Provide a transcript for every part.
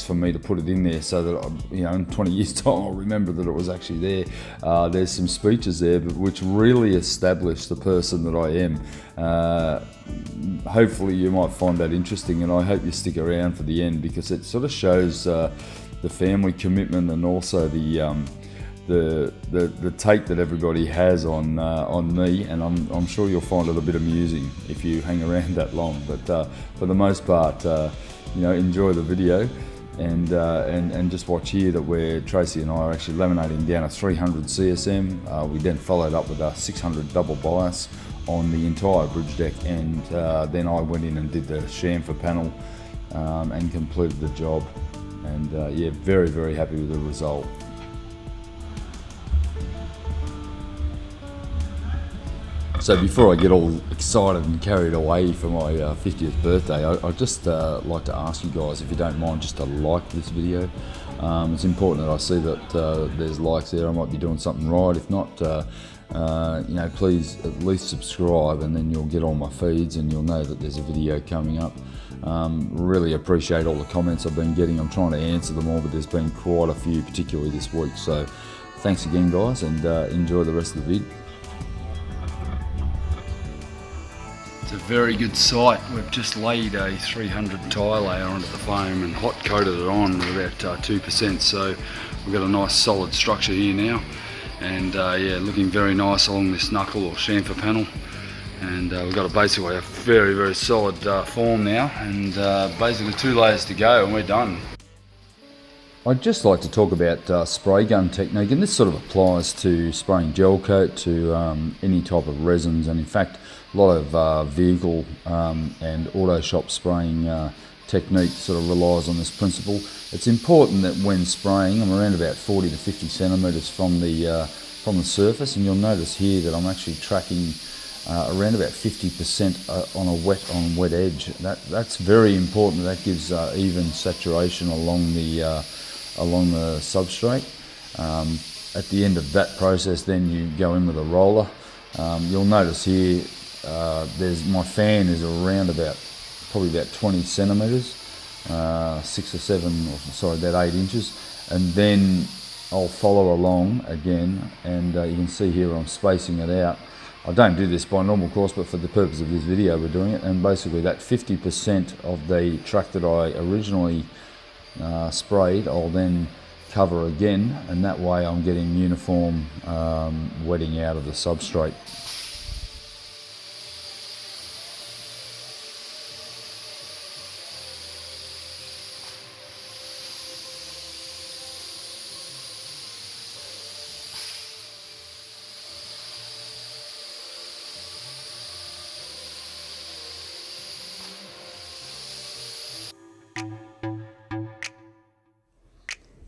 for me to put it in there so that, you know, in 20 years time I'll remember that it was actually there. There's some speeches there which really establish the person that I am. Hopefully you might find that interesting, and I hope you stick around for the end, because it sort of shows the family commitment and also the take that everybody has on me, and I'm sure you'll find it a bit amusing if you hang around that long. But for the most part, you know, enjoy the video, and just watch here that Tracy and I are actually laminating down a 300 CSM. We then followed up with a 600 double bias on the entire bridge deck, and then I went in and did the chamfer panel and completed the job. And yeah, very, very happy with the result. So before I get all excited and carried away for my 50th birthday, I'd just like to ask you guys, if you don't mind, just to like this video. It's important that I see that there's likes there. I might be doing something right. If not, you know, please at least subscribe, and then you'll get all my feeds and you'll know that there's a video coming up. Really appreciate all the comments I've been getting. I'm trying to answer them all, but there's been quite a few, particularly this week. So thanks again, guys, and enjoy the rest of the vid. It's a very good site. We've just laid a 300 tile layer onto the foam and hot coated it on with about 2%. So we've got a nice solid structure here now, and yeah, looking very nice along this knuckle or chamfer panel. And we've got basically a very, very solid form now, and basically 2 layers to go and we're done. I'd just like to talk about spray gun technique, and this sort of applies to spraying gel coat, to any type of resins, and in fact a lot of vehicle and auto shop spraying technique sort of relies on this principle. It's important that when spraying, I'm around about 40 to 50 centimetres from the surface, and you'll notice here that I'm actually tracking around about 50% on a wet edge. That's very important. That gives even saturation along the substrate. At the end of that process, then you go in with a roller. You'll notice here my fan is around probably about 20 centimetres, 6 or 7, about 8 inches, and then I'll follow along again, and you can see here I'm spacing it out. I don't do this by normal course, but for the purpose of this video we're doing it, and basically that 50% of the track that I originally sprayed, I'll then cover again, and that way I'm getting uniform wetting out of the substrate.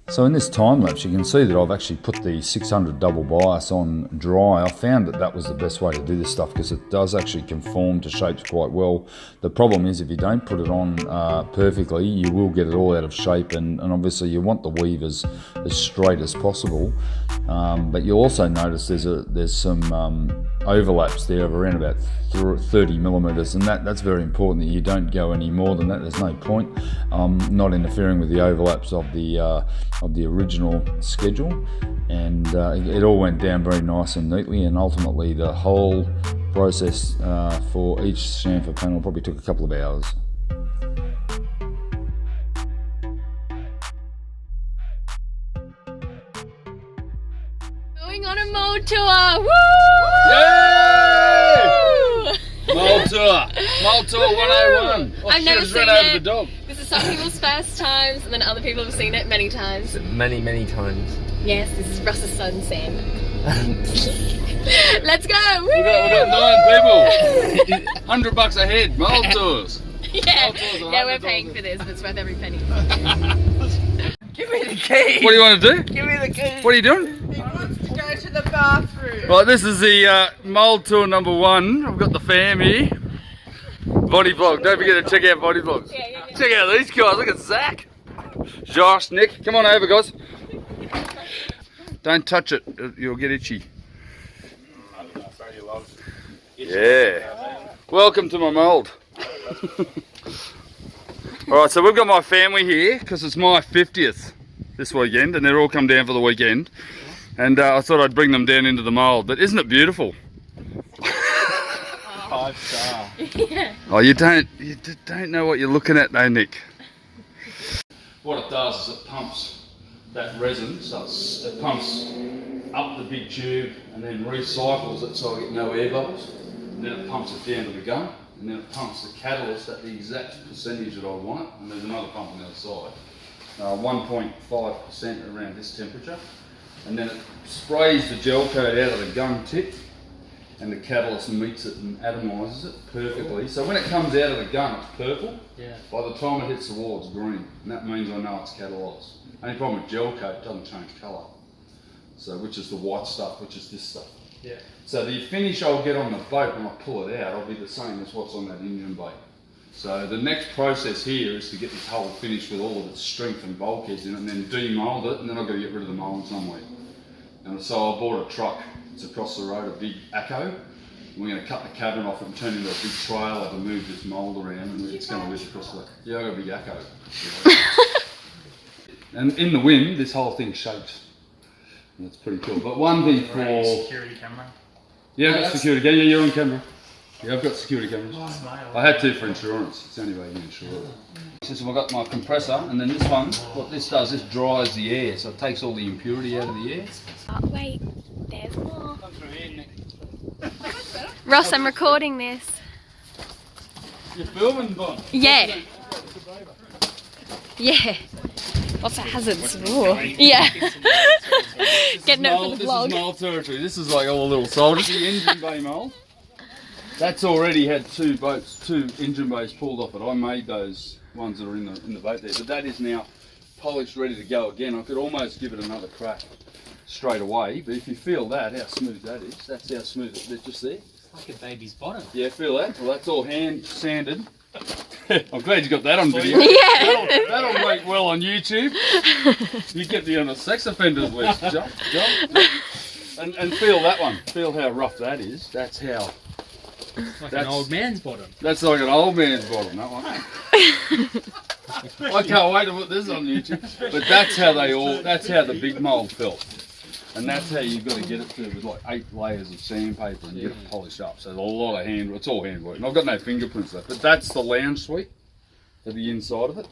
So in this time lapse, you can see that I've actually put the 600 double bias on dry. I found that was the best way to do this stuff, because it does actually conform to shapes quite well. The problem is if you don't put it on perfectly, you will get it all out of shape, and obviously you want the weave as straight as possible. But you'll also notice there's some overlaps there of around about 30 millimeters, and that's very important that you don't go any more than that. There's no point. Not interfering with the overlaps of the original schedule, and it all went down very nice and neatly, and ultimately the whole process for each chamfer panel probably took a couple of hours. Going on a mold tour! Woo! Yay! Mold tour 101. Oh, I've never seen over it. the dog. This is some people's first times, and then other people have seen it many times. Many times. Yes, this is Ross's son, Sam. Let's go! We got 9 people. $100 a head. Mold tours. Yeah, we're paying for this, but it's worth every penny. Give me the key! What do you want to do? Give me the key! What are you doing? He wants to go to the bathroom! Right, this is the mold tour number 1. I've got the fam here. Body vlog. Don't forget to check out body vlogs. Yeah. Check out these guys. Look at Zach, Josh, Nick. Come on over, guys. Don't touch it. You'll get itchy. Yeah. Welcome to my mold. Alright, so we've got my family here because it's my 50th this weekend and they're all come down for the weekend. And I thought I'd bring them down into the mould, but isn't it beautiful? 5-star. Yeah. Oh, you don't know what you're looking at though, Nick. What it does is it pumps that resin, so it pumps up the big tube and then recycles it so I get no air bubbles. And then it pumps it down to the gun, and then it pumps the catalyst at the exact percentage that I want it, and there's another pump on the other side. 1.5% around this temperature. And then it sprays the gel coat out of the gun tip, and the catalyst meets it and atomises it perfectly. So when it comes out of the gun, it's purple. Yeah. By the time it hits the wall, it's green, and that means I know it's catalysed. Only problem with gel coat, it doesn't change colour. So which is the white stuff, which is this stuff. Yeah. So the finish I'll get on the boat when I pull it out, will be the same as what's on that engine bay. So the next process here is to get this whole finished with all of its strength and bulkheads in it, and then demould it, and then I've got to get rid of the mould somewhere. And so I bought a truck, it's across the road, a big Acco. We're going to cut the cabin off and turn it into a big trailer to move this mould around, and it's going to lift across the... Yeah, I've got a big Acco. And in the wind, this whole thing shakes. And that's pretty cool. But one thing for... Security camera. Yeah, I've got security camera. Yeah, you're on camera. Yeah, I've got security cameras. Smile. I had to for insurance. It's the only way you can insure it. So I've got my compressor, and then this one, what this does, this dries the air, so it takes all the impurity out of the air. Oh, wait, there's more. Ross, I'm recording this. You're filming, Bon? Yeah. Yeah. What's the hazards? Ooh. Yeah. Getting it for the This vlog. is mould territory. This is like all the little soldiers. The engine bay mould. That's already had two engine bays pulled off it. I made those ones that are in the boat there, but that is now polished, ready to go again. I could almost give it another crack straight away, but if you feel that, how smooth that is, that's how smooth it is just there. It's like a baby's bottom. Yeah, feel that? Well, that's all hand sanded. I'm glad you got that on video. Yeah. That'll make well on YouTube. You get me on a sex offenders list. Jump. And feel that one. Feel how rough that is. That's how. It's like an old man's bottom. That's like an old man's bottom, that one. I can't wait to put this on YouTube. But that's how that's how the big mould felt. And that's how you've got to get it to with like 8 layers of sandpaper and get it polished up. So there's a lot of it's all handwork. And I've got no fingerprints left. But that's the lounge suite at the inside of it.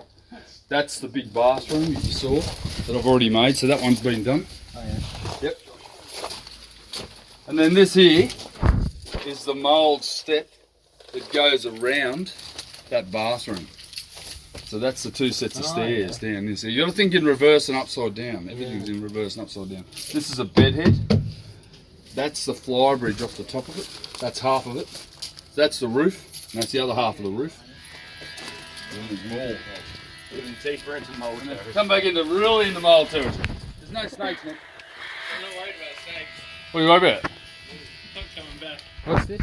That's the big bathroom you saw that I've already made. So that one's been done. Oh yeah. Yep. And then this here is the mould step that goes around that bathroom. So that's the 2 sets of stairs down this. So you got to think in reverse and upside down. Everything's in reverse and upside down. This is a bed head. That's the fly bridge off the top of it. That's half of it. That's the roof. And that's the other half of the roof. And there's more. Even deeper into mould territory. Come back into really into mould territory. There's no snakes, Nick. I'm not worried about snakes. What are you worried about? Not coming back. What's this?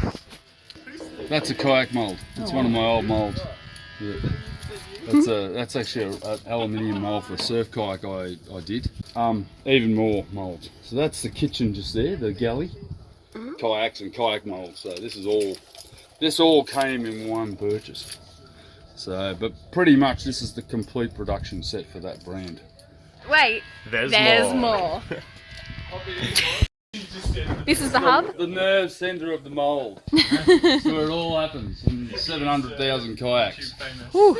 That's a kayak mould. It's one of my old moulds. Yeah. That's actually an aluminium mould for a surf kayak I did. Even more moulds. So that's the kitchen just there, the galley. Kayaks and kayak moulds. So this all came in one purchase. So, but pretty much this is the complete production set for that brand. Wait, there's more. This is the hub? The nerve centre of the mould. That's where it all happens. And 700,000 kayaks. Woo.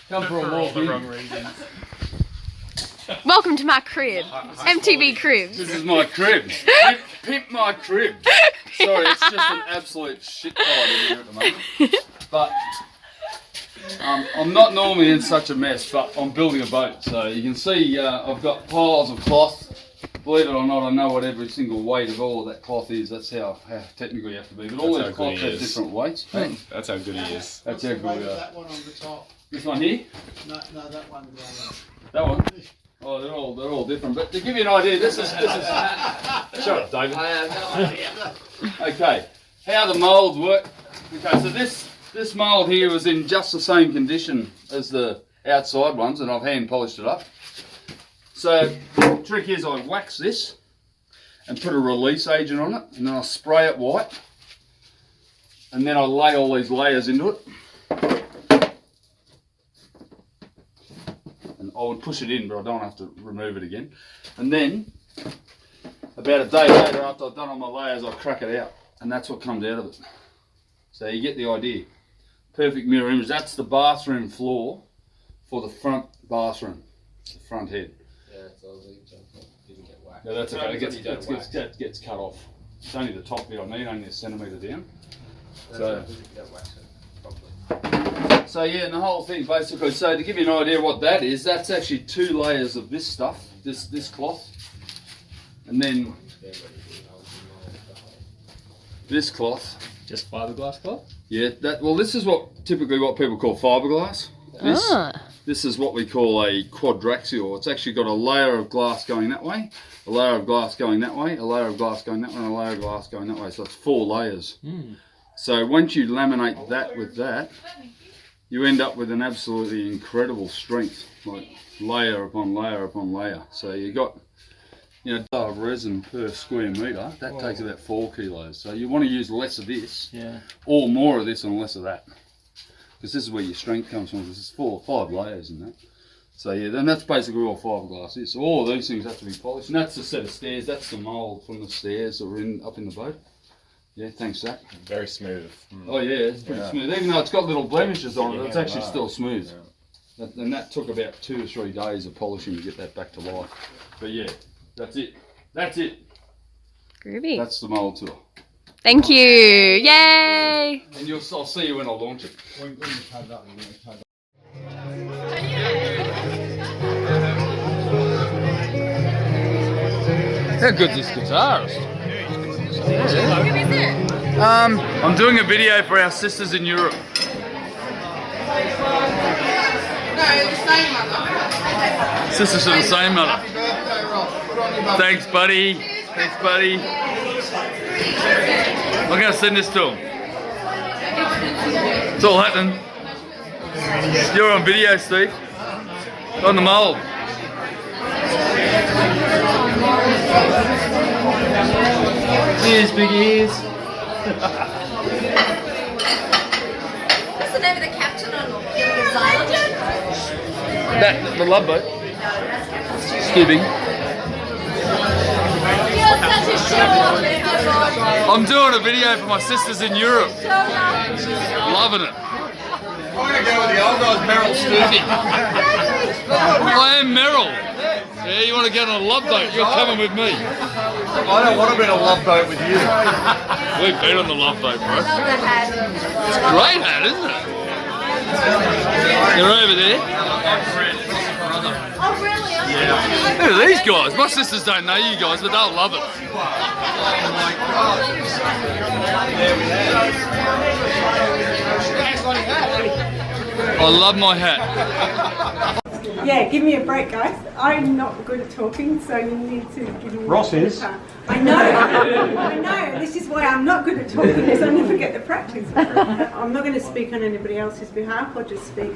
Come for a For all walk the in. wrong reasons. Welcome to my crib. MTV Cribs. This is my crib. Pimp my crib. Sorry, it's just an absolute shit fight in here at the moment. But I'm not normally in such a mess, but I'm building a boat. So you can see I've got piles of cloth. Believe it or not, I know what every single weight of all of that cloth is. That's how technical you have to be. But all these cloths have different weights. That's how good he is. That's how good we are. That one on the top. This one here? No, that one down there. That one? Oh, they're all different. But to give you an idea, this is. Shut up, David. I have no idea. Okay, how the moulds work. Okay, so this mould here was in just the same condition as the outside ones, and I've hand polished it up. So the trick is I wax this and put a release agent on it, and then I spray it white, and then I lay all these layers into it. I would push it in, but I don't have to remove it again. And then, about a day later, after I've done all my layers, I crack it out, and that's what comes out of it. So you get the idea. Perfect mirror image. That's the bathroom floor for the front bathroom, the front head. Yeah, so it didn't get whacked. No, that's okay. It gets cut off. It's only the top bit I need, only a centimetre down. So yeah, and the whole thing basically, so to give you an idea what that is, that's actually 2 layers of this stuff, this cloth, and then this cloth. Just fiberglass cloth? Yeah, this is typically what people call fiberglass. This is what we call a quadraxial. It's actually got a layer of glass going that way, a layer of glass going that way, a layer of glass going that way, and a layer of glass going that way. So it's 4 layers. So once you laminate that with that, you end up with an absolutely incredible strength, like layer upon layer upon layer. So you got, of resin per square metre. That takes about 4 kilos. So you want to use less of this, or more of this and less of that, because this is where your strength comes from. Because there's 4 or 5 layers in that. So yeah, then that's basically all fiberglass is. So all of these things have to be polished, and that's the set of stairs. That's the mould from the stairs that were up in the boat. Yeah, thanks, Zach. Very smooth. Oh yeah, it's pretty smooth. Even though it's got little blemishes on it, it's actually still smooth. And that took about 2 or 3 days of polishing to get that back to life. But yeah, that's it. That's it. Groovy. That's the mould tour. Thank you. Yay. And I'll see you when I launch it. How good's this guitarist? I'm doing a video for our sisters in Europe. Sisters from the same mother. Thanks, buddy. Thanks, buddy. I'm going to send this to them. It's all happening. You're on video, Steve. On the mould. Ears, big ears. What's the name of the captain on the sail? The love boat. Skipping. You're such a show-off. I'm doing a video for my sisters in Europe. Loving it. I'm going to go with the old guys, Meryl Streep. I am Meryl. Yeah, you want to get on a love boat? You're coming with me. I don't want to be in a love boat with you. We've been on the love boat, bro. Love the hat. It's a great hat, isn't it? They're over there. Oh, really? Look at these guys. My sisters don't know you guys, but they'll love it. I love my hat. Yeah, give me a break, guys. I'm not good at talking, so you need to give me Ross is. I know. I know. This is why I'm not good at talking, because I never get the practice. I'm not going to speak on anybody else's behalf. I'll just speak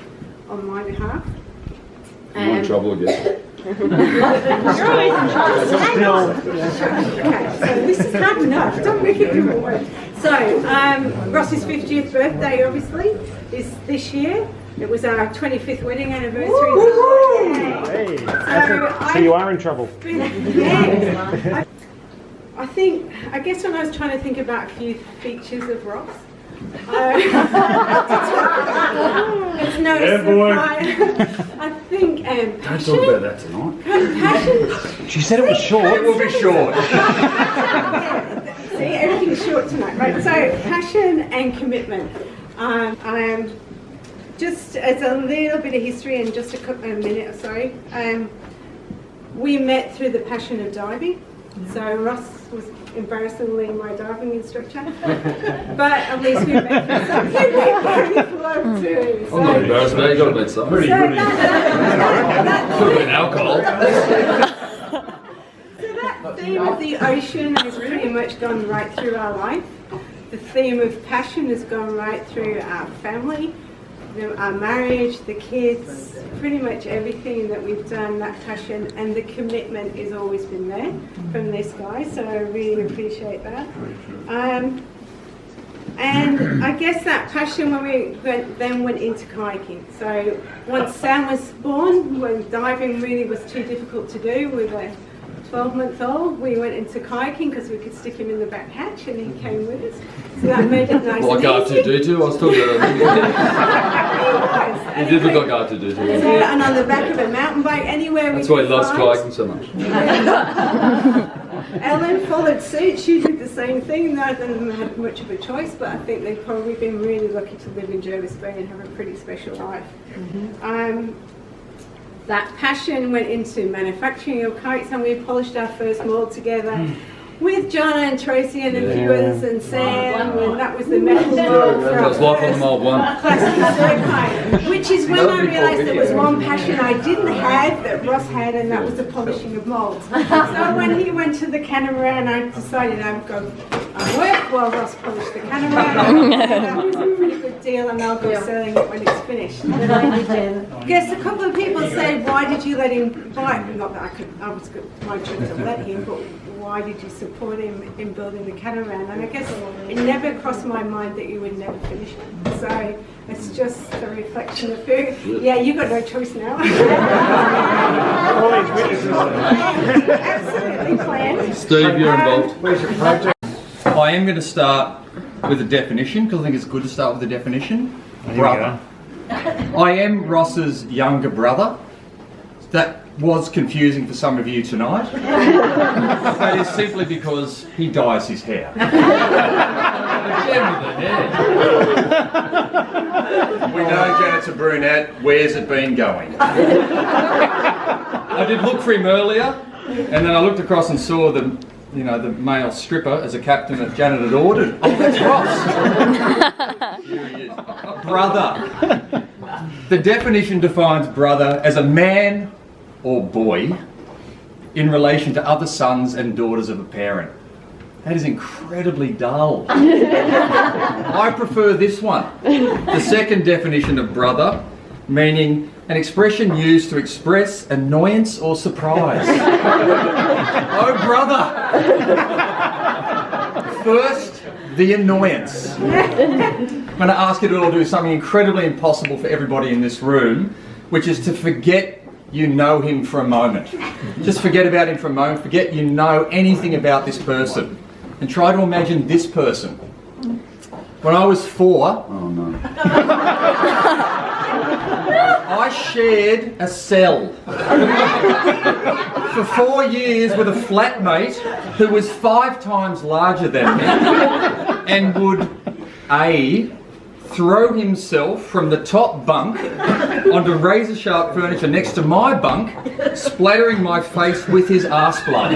on my behalf. I'm in trouble again. You're always in trouble. Hang on. Okay, so this is hard enough. Don't make it even worse. So, Ross's 50th birthday, obviously, is this year. It was our 25th wedding anniversary. Hey, so you are in trouble. Yeah. I guess when I was trying to think about a few features of Ross, it's no surprise. I think passion. Don't talk about that tonight. Passion. She said it was short. It will be short. See, everything's short tonight, right? So passion and commitment. Just as a little bit of history and just a minute or so, we met through the passion of diving. So Ross was embarrassingly my diving instructor, but at least we met for something we flow too. I'm not embarrassed about it, you got to meet something. Could have been alcohol. So that theme of the ocean has pretty much gone right through our life. The theme of passion has gone right through our family, our marriage, the kids, pretty much everything that we've done, that passion and the commitment has always been there from this guy, so I really appreciate that. And I guess that passion when we then went into kayaking. So once Sam was born, when diving really was too difficult to do with a 12-month-old, we went into kayaking because we could stick him in the back hatch and he came with us. So that made it nice Like and easy. R2D2, I was talking about He He did look like R2D2. So, and on the back of a mountain bike, anywhere we That's why he could loves find. kayaking so much. Ellen followed suit. She did the same thing. Neither of them had much of a choice, but I think they've probably been really lucky to live in Jervis Bay and have a pretty special life. That passion went into manufacturing of kites, and we polished our first mold together with John and Tracy and a few others and Sam, and that was the metal mold for That our was life on the first mold one. plastic surf kite, which is when I realised there was one passion I didn't have that Ross had, and that was the polishing of molds. So when he went to the Catamaran, I decided I'd go work while Ross polished the Catamaran. That was a pretty good deal, and I'll go selling it when it's finished. I guess a couple of people say, why did you let him buy it? Not that I was good, my choice to let him, but why did you support him in building the Catamaran? And I guess it never crossed my mind that you would never finish it. So it's just a reflection of who. Yeah, you got no choice now. Absolutely planned. Steve, you're involved. Where's your project? I am going to start with a definition because I think it's good to start with a definition. Brother. I am Ross's younger brother. That was confusing for some of you tonight. That is simply because he dyes his hair. We know Janet's a brunette. Where's it been going? I did look for him earlier, and then I looked across and saw the male stripper as a captain that Janet had ordered. Oh, that's Ross. Here he is. Brother. The definition defines brother as a man or boy in relation to other sons and daughters of a parent. That is incredibly dull. I prefer this one. The second definition of brother, meaning an expression used to express annoyance or surprise. Oh, brother! First, the annoyance. I'm going to ask you to all do something incredibly impossible for everybody in this room, which is to forget you know him for a moment. Just forget about him for a moment. Forget you know anything about this person. And try to imagine this person. When I was 4, Oh no. I shared a cell for 4 years with a flatmate who was 5 times larger than me and would A, throw himself from the top bunk onto razor sharp furniture next to my bunk, splattering my face with his arse blood.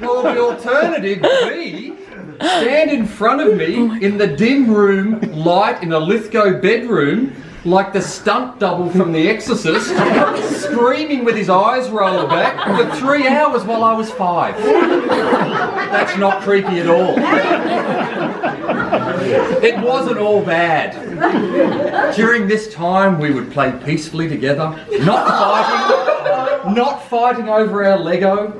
Or the alternative B, stand in front of me in the dim room light in a Lithgow bedroom like the stunt double from The Exorcist, screaming with his eyes rolled back for 3 hours while I was 5. That's not creepy at all. It wasn't all bad. During this time we would play peacefully together, not fighting over our Lego,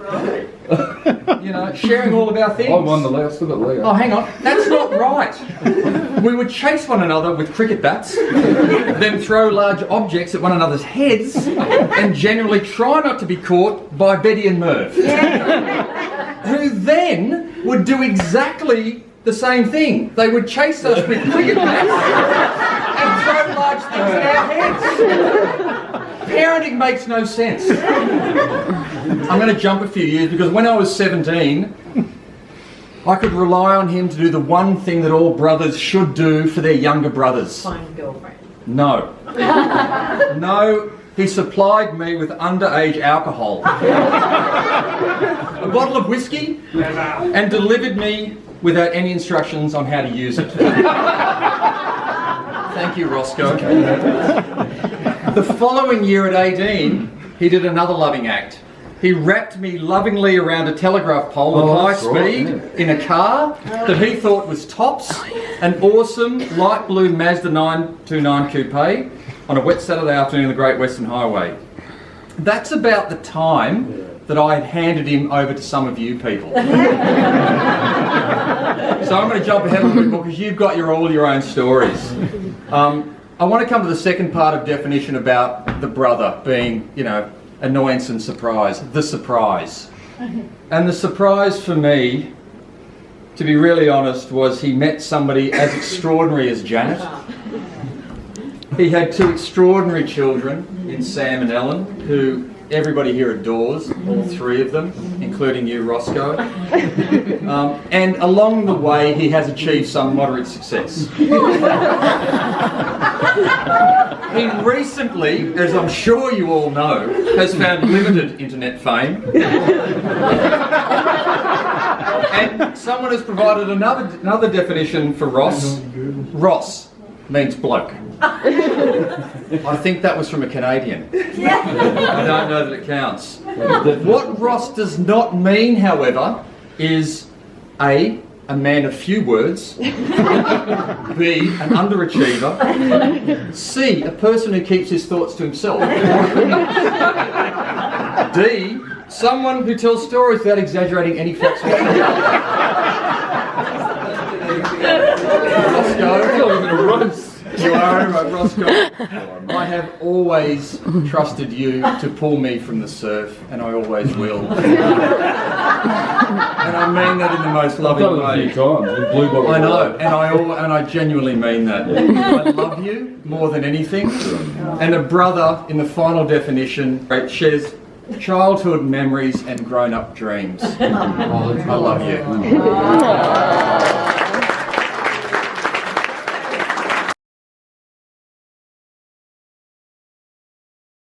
sharing all of our things. I won the last of it, Leo. Oh, hang on. That's not right. We would chase one another with cricket bats, then throw large objects at one another's heads, and generally try not to be caught by Betty and Merv, who then would do exactly the same thing. They would chase us with cricket bats and throw large things at our heads. Parenting makes no sense. I'm going to jump a few years because when I was 17, I could rely on him to do the one thing that all brothers should do for their younger brothers. Find a girlfriend. No. No, he supplied me with underage alcohol, a bottle of whiskey, and delivered me without any instructions on how to use it. Thank you, Roscoe. The following year at 18, he did another loving act. He wrapped me lovingly around a telegraph pole at high speed in a car that he thought was tops, an awesome light blue Mazda 929 coupe on a wet Saturday afternoon on the Great Western Highway. That's about the time that I had handed him over to some of you people. So I'm going to jump ahead a little bit more because you've got all your own stories. I want to come to the second part of definition about the brother being, you know, annoyance and surprise. The surprise. And the surprise for me, to be really honest, was he met somebody as extraordinary as Janet. He had 2 extraordinary children in Sam and Ellen, who everybody here adores, all 3 of them, including you, Roscoe. And along the way, he has achieved some moderate success. He recently, as I'm sure you all know, has found limited internet fame. And someone has provided another definition for Ross. Ross means bloke. I think that was from a Canadian. I don't know that it counts. What Ross does not mean, however, is A, a man of few words, B, an underachiever, C, a person who keeps his thoughts to himself, D, someone who tells stories without exaggerating any facts whatsoever. Roscoe, you are right, Roscoe. I have always trusted you to pull me from the surf, and I always will. And I mean that in the most loving way. I know, and I genuinely mean that. I love you more than anything, and a brother, in the final definition, shares childhood memories and grown-up dreams. I love you.